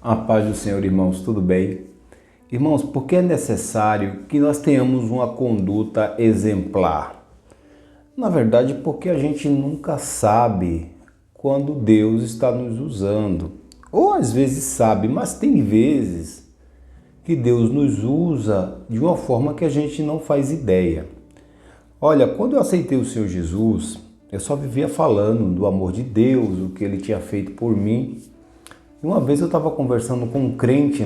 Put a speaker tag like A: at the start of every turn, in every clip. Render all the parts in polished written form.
A: A paz do Senhor, irmãos, tudo bem? Irmãos, por que é necessário que nós tenhamos uma conduta exemplar? Na verdade, porque a gente nunca sabe quando Deus está nos usando. Ou às vezes sabe, mas tem vezes que Deus nos usa de uma forma que a gente não faz ideia. Olha, quando eu aceitei o Senhor Jesus, eu só vivia falando do amor de Deus, o que Ele tinha feito por mim. Uma vez eu estava conversando com um crente,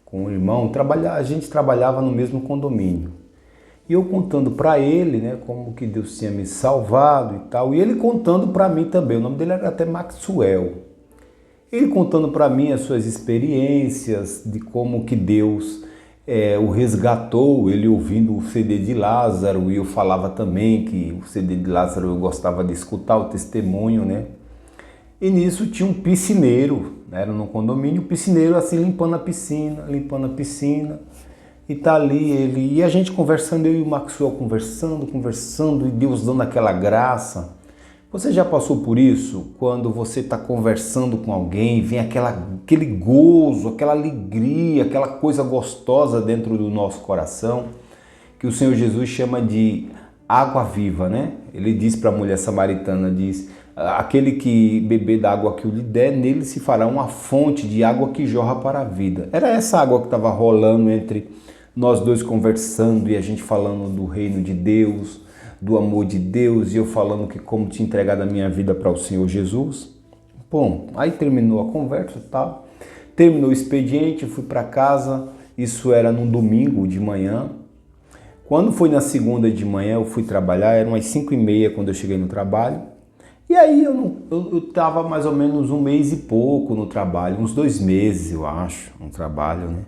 A: com um irmão, a gente trabalhava no mesmo condomínio. E eu contando para ele, como que Deus tinha me salvado e tal, e ele contando para mim também, o nome dele era até Maxwell. Ele contando para mim as suas experiências, de como que Deus o resgatou, ele ouvindo o CD de Lázaro, e eu falava também que o CD de Lázaro eu gostava de escutar o testemunho, E nisso tinha um piscineiro, era no condomínio, o piscineiro assim limpando a piscina, e tá ali ele, e a gente conversando, eu e o Maxwell conversando, e Deus dando aquela graça. Você já passou por isso? Quando você está conversando com alguém, vem aquele gozo, aquela alegria, aquela coisa gostosa dentro do nosso coração, que o Senhor Jesus chama de água viva, Ele diz para a mulher samaritana, aquele que beber da água que eu lhe der, nele se fará uma fonte de água que jorra para a vida. Era essa água que estava rolando entre nós dois conversando e a gente falando do reino de Deus, do amor de Deus, e eu falando que como tinha entregado a minha vida para o Senhor Jesus. Bom, aí terminou a conversa e tal, terminou o expediente, eu fui para casa, isso era num domingo de manhã. Quando foi na segunda de manhã, eu fui trabalhar, eram umas 5h30 quando eu cheguei no trabalho. E aí eu estava mais ou menos um mês e pouco no trabalho, uns 2 meses, eu acho, no trabalho,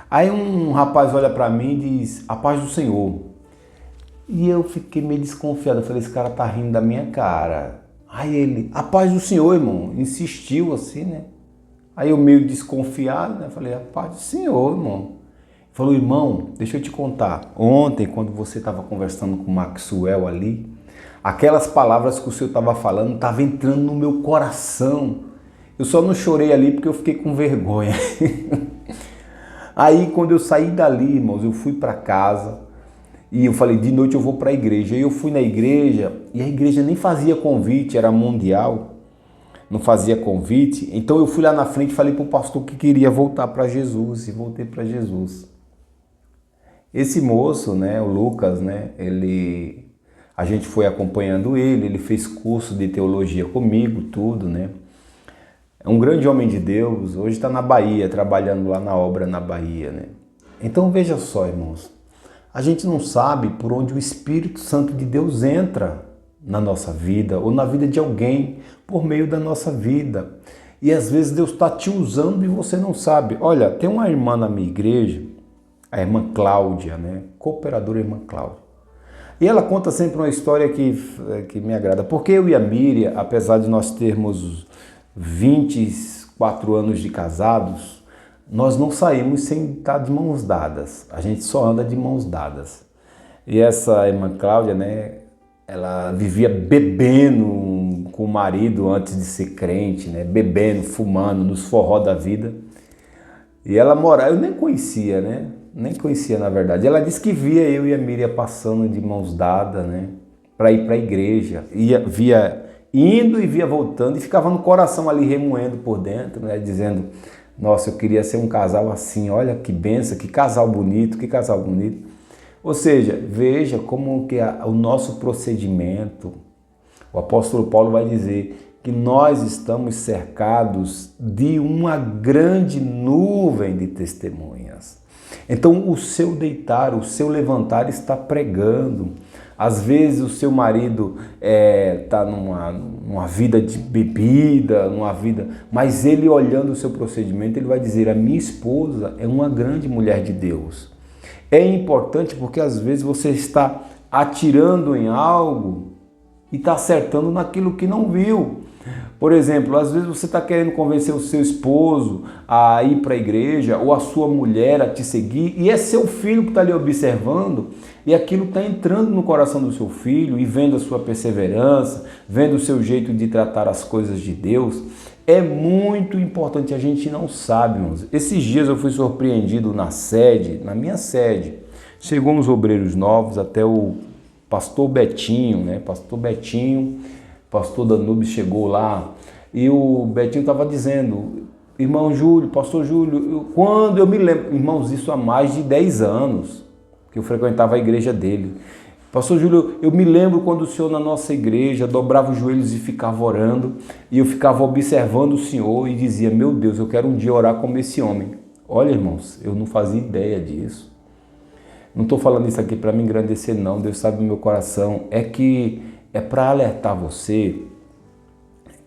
A: Aí um rapaz olha para mim e diz, a paz do Senhor. E eu fiquei meio desconfiado, eu falei, esse cara tá rindo da minha cara. Aí ele, a paz do Senhor, irmão, insistiu assim, Aí eu meio desconfiado, falei, a paz do Senhor, irmão. Ele falou, irmão, deixa eu te contar, ontem quando você estava conversando com o Maxwell ali, aquelas palavras que o senhor estava falando estavam entrando no meu coração. Eu só não chorei ali porque eu fiquei com vergonha. Aí quando eu saí dali, irmãos, eu fui para casa e eu falei, de noite eu vou para a igreja. Aí eu fui na igreja e a igreja nem fazia convite, era mundial, não fazia convite. Então eu fui lá na frente e falei para o pastor que queria voltar para Jesus e voltei para Jesus. Esse moço, o Lucas, a gente foi acompanhando ele fez curso de teologia comigo, tudo, É um grande homem de Deus, hoje está na Bahia, trabalhando lá na obra na Bahia, Então veja só, irmãos, a gente não sabe por onde o Espírito Santo de Deus entra na nossa vida ou na vida de alguém por meio da nossa vida. E às vezes Deus está te usando e você não sabe. Olha, tem uma irmã na minha igreja, a irmã Cláudia, Cooperadora irmã Cláudia. E ela conta sempre uma história que me agrada, porque eu e a Miriam, apesar de nós termos 24 anos de casados, nós não saímos sem estar de mãos dadas, a gente só anda de mãos dadas. E essa irmã Cláudia, ela vivia bebendo com o marido antes de ser crente, bebendo, fumando, nos forró da vida. E ela morava, eu nem conhecia, Nem conhecia, na verdade. Ela disse que via eu e a Miriam passando de mãos dadas, para ir para a igreja. Via indo e via voltando e ficava no coração ali remoendo por dentro, dizendo, nossa, eu queria ser um casal assim, olha que benção, que casal bonito, que casal bonito. Ou seja, veja como que o nosso procedimento, o apóstolo Paulo vai dizer que nós estamos cercados de uma grande nuvem de testemunhas. Então o seu deitar, o seu levantar está pregando. Às vezes o seu marido está numa vida de bebida, mas ele olhando o seu procedimento, ele vai dizer, a minha esposa é uma grande mulher de Deus. É importante porque às vezes você está atirando em algo e está acertando naquilo que não viu. Por exemplo, às vezes você está querendo convencer o seu esposo a ir para a igreja ou a sua mulher a te seguir e é seu filho que está ali observando e aquilo está entrando no coração do seu filho e vendo a sua perseverança, vendo o seu jeito de tratar as coisas de Deus. é muito importante, a gente não sabe, irmãos. Esses dias eu fui surpreendido na minha sede. Chegou uns obreiros novos, até o pastor Betinho, né? Pastor Danube chegou lá e o Betinho estava dizendo, irmão Júlio, pastor Júlio, quando eu me lembro, irmãos, isso há mais de 10 anos que eu frequentava a igreja dele. Pastor Júlio, eu me lembro quando o senhor na nossa igreja dobrava os joelhos e ficava orando, e eu ficava observando o senhor e dizia, meu Deus, eu quero um dia orar como esse homem. Olha, irmãos, eu não fazia ideia disso. Não estou falando isso aqui para me engrandecer, não. Deus sabe o meu coração. É para alertar você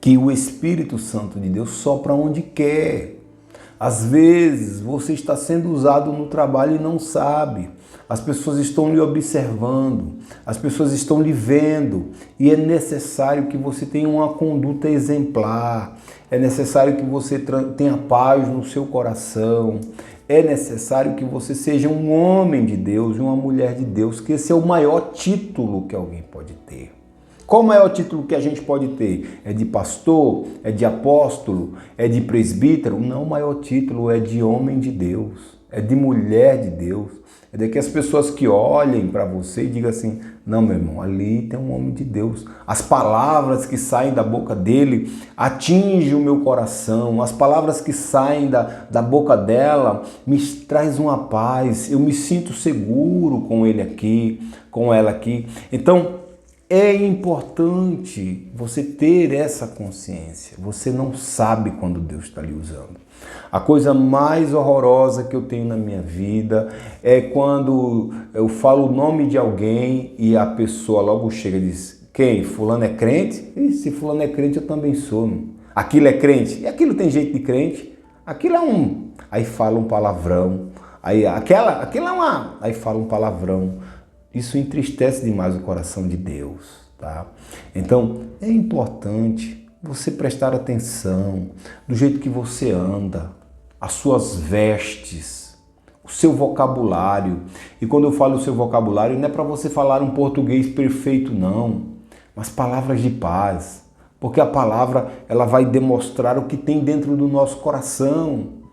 A: que o Espírito Santo de Deus sopra onde quer. Às vezes você está sendo usado no trabalho e não sabe. As pessoas estão lhe observando, as pessoas estão lhe vendo e é necessário que você tenha uma conduta exemplar, é necessário que você tenha paz no seu coração, é necessário que você seja um homem de Deus e uma mulher de Deus, que esse é o maior título que alguém pode ter. Qual o maior título que a gente pode ter? É de pastor? É de apóstolo? É de presbítero? Não, o maior título é de homem de Deus, é de mulher de Deus. É de que as pessoas que olhem para você e digam assim, não, meu irmão, ali tem um homem de Deus. As palavras que saem da boca dele atingem o meu coração. As palavras que saem da boca dela me traz uma paz. Eu me sinto seguro com ele aqui, com ela aqui. Então, é importante você ter essa consciência. Você não sabe quando Deus está lhe usando. A coisa mais horrorosa que eu tenho na minha vida é quando eu falo o nome de alguém e a pessoa logo chega e diz, quem? Fulano é crente? E se fulano é crente, eu também sou. Aquilo é crente? E aquilo tem jeito de crente? Aquilo é um... Aí fala um palavrão. Aí fala um palavrão. Isso entristece demais o coração de Deus, tá? Então, é importante você prestar atenção do jeito que você anda, as suas vestes, o seu vocabulário. E quando eu falo o seu vocabulário, não é para você falar um português perfeito, não, mas palavras de paz, porque a palavra ela vai demonstrar o que tem dentro do nosso coração.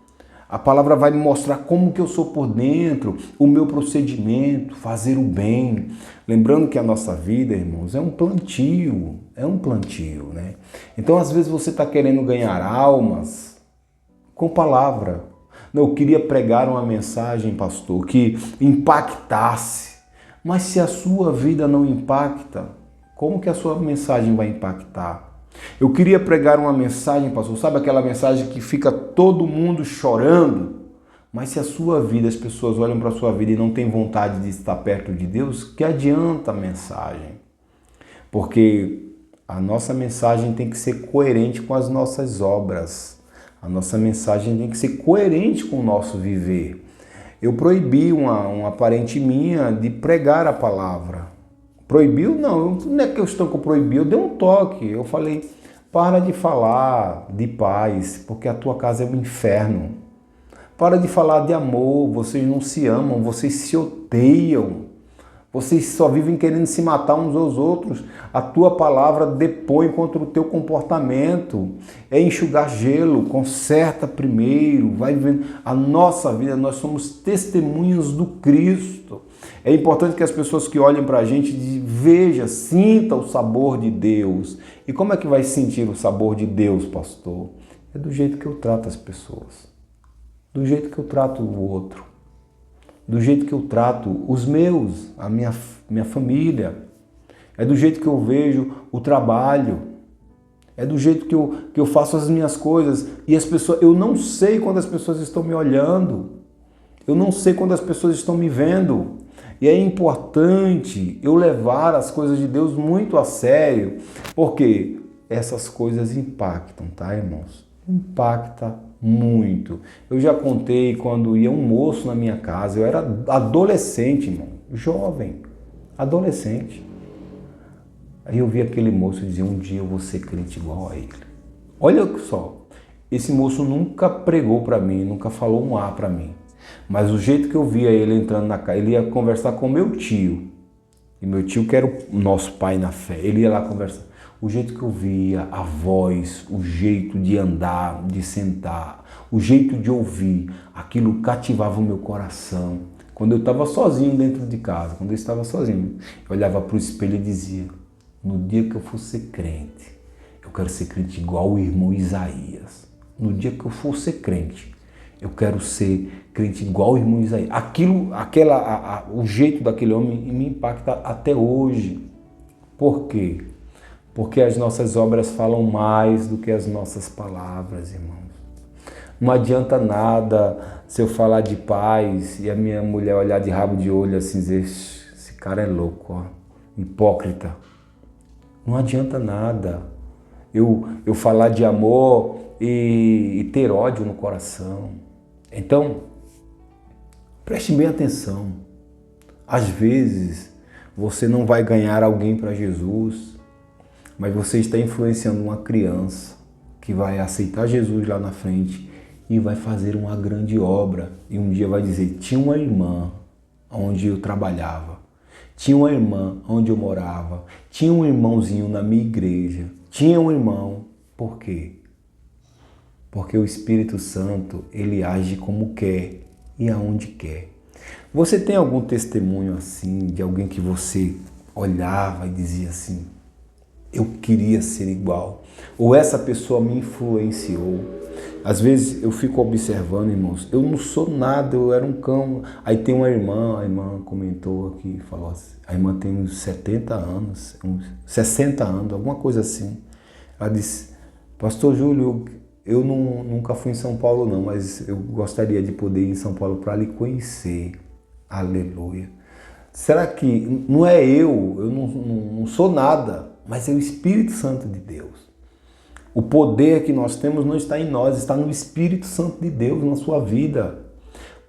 A: A palavra vai me mostrar como que eu sou por dentro, o meu procedimento, fazer o bem. Lembrando que a nossa vida, irmãos, é um plantio, né? Então, às vezes você está querendo ganhar almas com palavra. Não, eu queria pregar uma mensagem, pastor, que impactasse. Mas se a sua vida não impacta, como que a sua mensagem vai impactar? Eu queria pregar uma mensagem, pastor, sabe aquela mensagem que fica todo mundo chorando? Mas se a sua vida, as pessoas olham para a sua vida e não têm vontade de estar perto de Deus, que adianta a mensagem? Porque a nossa mensagem tem que ser coerente com as nossas obras. A nossa mensagem tem que ser coerente com o nosso viver. Eu proibi uma parente minha de pregar a palavra. Proibiu? Não é questão que eu proibi, eu dei um toque. Eu falei, para de falar de paz, porque a tua casa é um inferno. Para de falar de amor, vocês não se amam, vocês se odeiam. Vocês só vivem querendo se matar uns aos outros. A tua palavra depõe contra o teu comportamento. É enxugar gelo, conserta primeiro, vai vivendo. A nossa vida, nós somos testemunhas do Cristo. É importante que as pessoas que olhem para a gente vejam, sintam o sabor de Deus. E como é que vai sentir o sabor de Deus, pastor? É do jeito que eu trato as pessoas. Do jeito que eu trato o outro. Do jeito que eu trato os meus, a minha família. É do jeito que eu vejo o trabalho. É do jeito que eu faço as minhas coisas. E as pessoas, eu não sei quando as pessoas estão me olhando. Eu não sei quando as pessoas estão me vendo. E é importante eu levar as coisas de Deus muito a sério, porque essas coisas impactam, tá, irmãos? Impacta muito. Eu já contei quando ia um moço na minha casa, eu era adolescente, irmão, jovem, adolescente. Aí eu vi aquele moço e dizia, um dia eu vou ser crente igual a ele. Olha só, esse moço nunca pregou para mim, nunca falou um A para mim. Mas o jeito que eu via ele entrando na casa, ele ia conversar com meu tio. E meu tio, que era o nosso pai na fé, ele ia lá conversar. o jeito que eu via, a voz, o jeito de andar, de sentar, o jeito de ouvir, aquilo cativava o meu coração. Quando eu estava sozinho dentro de casa, quando eu estava sozinho, eu olhava para o espelho e dizia, no dia que eu for ser crente, eu quero ser crente igual o irmão Isaías. No dia que eu for ser crente, eu quero ser crente igual o irmão Isaías. O jeito daquele homem me impacta até hoje. Por quê? Porque as nossas obras falam mais do que as nossas palavras, irmãos. Não adianta nada se eu falar de paz e a minha mulher olhar de rabo de olho assim, dizer, esse cara é louco, ó, hipócrita. Não adianta nada eu falar de amor e ter ódio no coração. Então, preste bem atenção. Às vezes, você não vai ganhar alguém para Jesus, mas você está influenciando uma criança que vai aceitar Jesus lá na frente e vai fazer uma grande obra. E um dia vai dizer, tinha uma irmã onde eu trabalhava, tinha uma irmã onde eu morava, tinha um irmãozinho na minha igreja, tinha um irmão. Por quê? Porque o Espírito Santo, ele age como quer e aonde quer. Você tem algum testemunho assim, de alguém que você olhava e dizia assim, eu queria ser igual, ou essa pessoa me influenciou? Às vezes eu fico observando, irmãos, eu não sou nada, eu era um cão. Aí tem uma irmã, a irmã comentou aqui, falou assim, a irmã tem uns 70 anos, uns 60 anos, alguma coisa assim. Ela disse, Pastor Júlio, eu nunca fui em São Paulo não, mas eu gostaria de poder ir em São Paulo para lhe conhecer. Aleluia. Será que não é eu não sou nada, mas é o Espírito Santo de Deus. O poder que nós temos não está em nós, está no Espírito Santo de Deus na sua vida.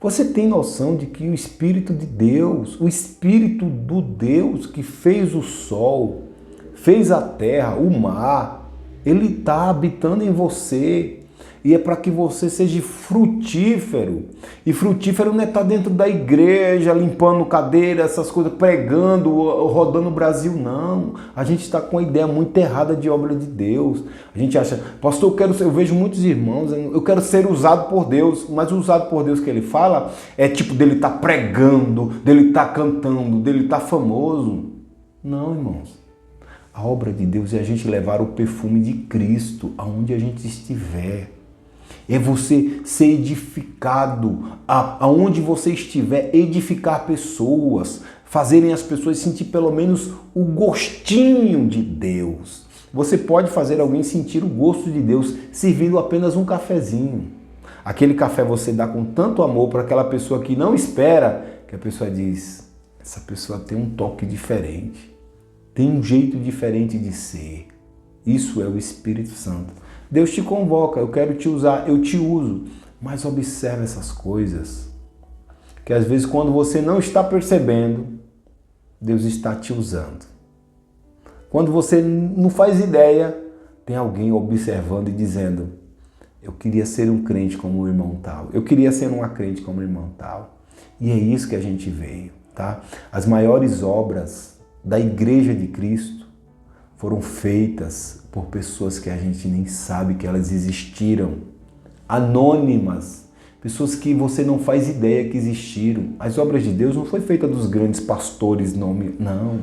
A: Você tem noção de que o Espírito de Deus, o Espírito do Deus que fez o sol, fez a terra, o mar, ele está habitando em você. E é para que você seja frutífero. E frutífero não é estar dentro da igreja, limpando cadeira, essas coisas, pregando, rodando o Brasil, não. A gente está com a ideia muito errada de obra de Deus. A gente acha, pastor, eu vejo muitos irmãos, eu quero ser usado por Deus, mas o usado por Deus que ele fala é tipo dele estar pregando, dele estar cantando, dele estar famoso. Não, irmãos. A obra de Deus é a gente levar o perfume de Cristo aonde a gente estiver. É você ser edificado, aonde você estiver, edificar pessoas, fazerem as pessoas sentir pelo menos o gostinho de Deus. Você pode fazer alguém sentir o gosto de Deus servindo apenas um cafezinho. Aquele café você dá com tanto amor para aquela pessoa que não espera, que a pessoa diz, essa pessoa tem um toque diferente, tem um jeito diferente de ser. Isso é o Espírito Santo. Deus te convoca, eu quero te usar, eu te uso. Mas observe essas coisas, que às vezes quando você não está percebendo, Deus está te usando. Quando você não faz ideia, tem alguém observando e dizendo, eu queria ser um crente como o irmão tal, eu queria ser uma crente como o irmão tal. E é isso que a gente veio, tá? As maiores obras da Igreja de Cristo foram feitas por pessoas que a gente nem sabe que elas existiram, anônimas, pessoas que você não faz ideia que existiram. As obras de Deus não foi feita dos grandes pastores, não.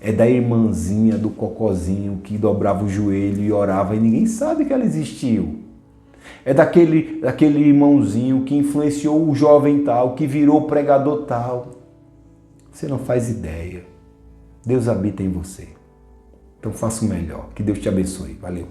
A: É da irmãzinha, do cocozinho que dobrava o joelho e orava e ninguém sabe que ela existiu. É daquele irmãozinho que influenciou o jovem tal, que virou pregador tal. Você não faz ideia. Deus habita em você. Então faça o melhor. Que Deus te abençoe. Valeu.